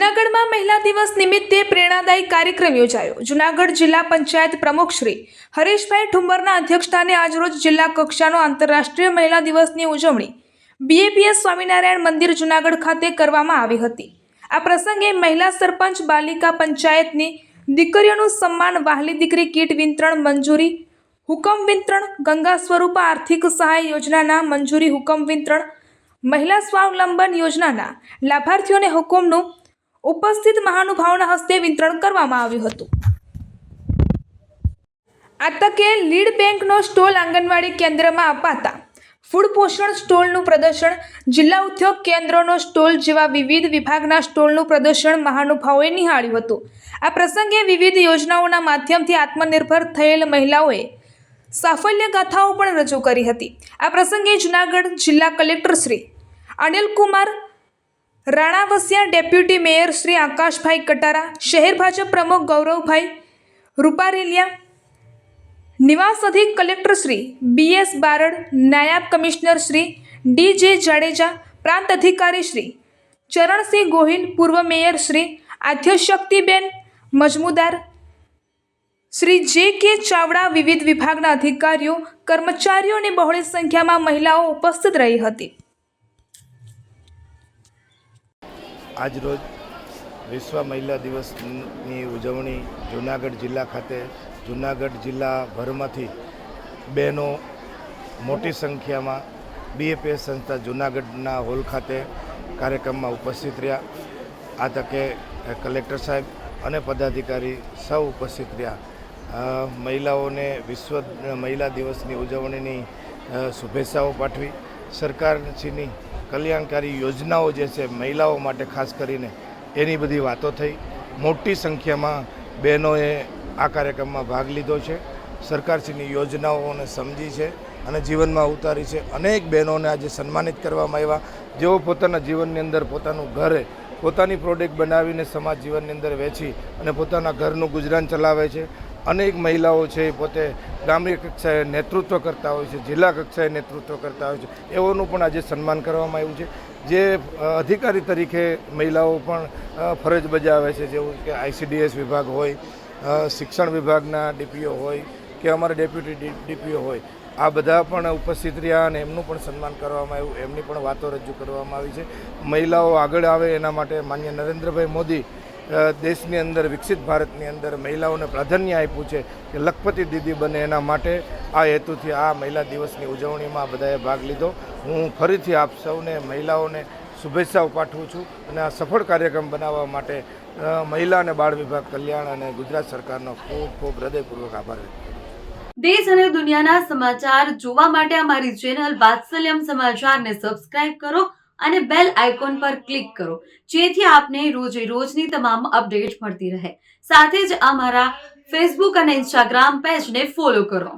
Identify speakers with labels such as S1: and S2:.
S1: જૂનાગઢમાં મહિલા દિવસ નિમિત્તે પ્રેરણાદાયી કાર્યક્રમ યોજાયો। જૂનાગઢ જિલ્લા પંચાયત પ્રમુખ શ્રી હરેશભાઈ ઠુંબરના અધ્યક્ષસ્થાને આજરોજ જિલ્લા કક્ષાનો આંતરરાષ્ટ્રીય મહિલા દિવસની ઉજવણી બીએપીએસ સ્વામિનારાયણ મંદિર જૂનાગઢ ખાતે કરવામાં આવી હતી। આ પ્રસંગે મહિલા સરપંચ બાલિકા પંચાયતની દીકરીઓનું સન્માન, વહાલી દીકરી કીટ વિતરણ મંજૂરી, હુકમ વિતરણ, ગંગા સ્વરૂપ આર્થિક સહાય યોજનાના મંજૂરી હુકમ વિતરણ, મહિલા સ્વાવલંબન યોજનાના લાભાર્થીઓને હુકમનું ઉપસ્થિત મહાનુભાવોના હસ્તે વિતરણ કરવામાં આવ્યું હતું। આ તકે લીડ બેંકનો સ્ટોલ આંગણવાડી કેન્દ્રમાં અપાતા ફૂડ પોષણ સ્ટોલનું પ્રદર્શન, જિલ્લા ઉદ્યોગ કેન્દ્રોનો સ્ટોલ જેવા વિવિધ વિભાગના સ્ટોલનું પ્રદર્શન મહાનુભાવોએ નિહાળ્યું હતું। આ પ્રસંગે વિવિધ યોજનાઓના માધ્યમથી આત્મનિર્ભર થયેલ મહિલાઓએ સાફલ્ય ગાથાઓ પણ રજૂ કરી હતી। આ પ્રસંગે જૂનાગઢ જિલ્લા collector Shri Anilkumar Ranavasiya, deputy mayor Shri Akashbhai Katara, શહેર ભાજપ પ્રમુખ ગૌરવભાઈ રૂપારેલિયા, નિવાસ અધિક કલેક્ટર શ્રી બીએસ બારડ, નાયબ કમિશનર શ્રી ડીજે જાડેજા, પ્રાંત અધિકારી શ્રી ચરણસિંહ ગોહિલ, પૂર્વ મેયર શ્રી આદ્યશક્તિબેન મજમુદાર, શ્રી જે કે ચાવડા, વિવિધ વિભાગના અધિકારીઓ, કર્મચારીઓ અને બહોળી સંખ્યામાં મહિલાઓ ઉપસ્થિત રહી હતી।
S2: આજરોજ વિશ્વ મહિલા દિવસની ઉજવણી જૂનાગઢ જિલ્લા ખાતે જૂનાગઢ જિલ્લાભરમાંથી બહેનો મોટી સંખ્યામાં બીએપીએસ સંસ્થા જૂનાગઢના હોલ ખાતે કાર્યક્રમમાં ઉપસ્થિત રહ્યા। આ તકે કલેક્ટર સાહેબ અને પદાધિકારી સૌ ઉપસ્થિત રહ્યા। મહિલાઓને વિશ્વ મહિલા દિવસની ઉજવણીની શુભેચ્છાઓ પાઠવી। સરકારશ્રીની કલ્યાણકારી યોજનાઓ જે છે મહિલાઓ માટે ખાસ કરીને એની બધી વાતો થઈ। મોટી સંખ્યામાં બહેનોએ આ કાર્યક્રમમાં ભાગ લીધો છે, સરકારશ્રીની યોજનાઓને સમજી છે અને જીવનમાં ઉતારી છે। અનેક બહેનોને આજે સન્માનિત કરવામાં આવ્યા, જેઓ પોતાના જીવનની અંદર પોતાનું ઘરે પોતાની પ્રોડક્ટ બનાવીને સમાજ જીવનની અંદર વેચી અને પોતાના ઘરનું ગુજરાન ચલાવે છે। અનેક મહિલાઓ છે એ પોતે ગ્રામ્ય કક્ષાએ નેતૃત્વ કરતા હોય છે, જિલ્લા કક્ષાએ નેતૃત્વ કરતા હોય છે, એઓનું પણ આજે સન્માન કરવામાં આવ્યું છે। જે અધિકારી તરીકે મહિલાઓ પણ ફરજ બજાવે છે, જેવું કે આઈસીડીએસ વિભાગ હોય, શિક્ષણ વિભાગના ડીપીઓ હોય કે અમારા ડેપ્યુટી ડીપીઓ હોય, આ બધા પણ ઉપસ્થિત રહ્યા અને એમનું પણ સન્માન કરવામાં આવ્યું, એમની પણ વાતો રજૂ કરવામાં આવી છે। મહિલાઓ આગળ આવે એના માટે માનનીય નરેન્દ્રભાઈ મોદી દેશની અંદર, વિકસિત ભારતની અંદર મહિલાઓને પ્રાધાન્ય આપ્યું છે કે લખપતિ દીદી બને, એના માટે આ હેતુથી આ મહિલા દિવસની ઉજવણીમાં બધાએ ભાગ લીધો। હું ફરીથી આપ સૌને મહિલાઓને શુભેચ્છાઓ પાઠવું છું અને આ સફળ કાર્યક્રમ બનાવવા માટે મહિલા અને બાળ વિભાગ કલ્યાણ અને ગુજરાત સરકારનો ખૂબ ખૂબ હૃદયપૂર્વક આભાર વ્યક્ત કરું છું।
S3: દેશ અને દુનિયાના સમાચાર જોવા માટે અમારી ચેનલ વાત્સલ્યમ સમાચારને સબસ્ક્રાઇબ કરો અને બેલ આઇકોન પર ક્લિક કરો, જેથી આપને રોજે રોજની તમામ અપડેટ મળતી રહે। સાથે જ અમારા ફેસબુક અને ઇન્સ્ટાગ્રામ પેજને ફોલો કરો।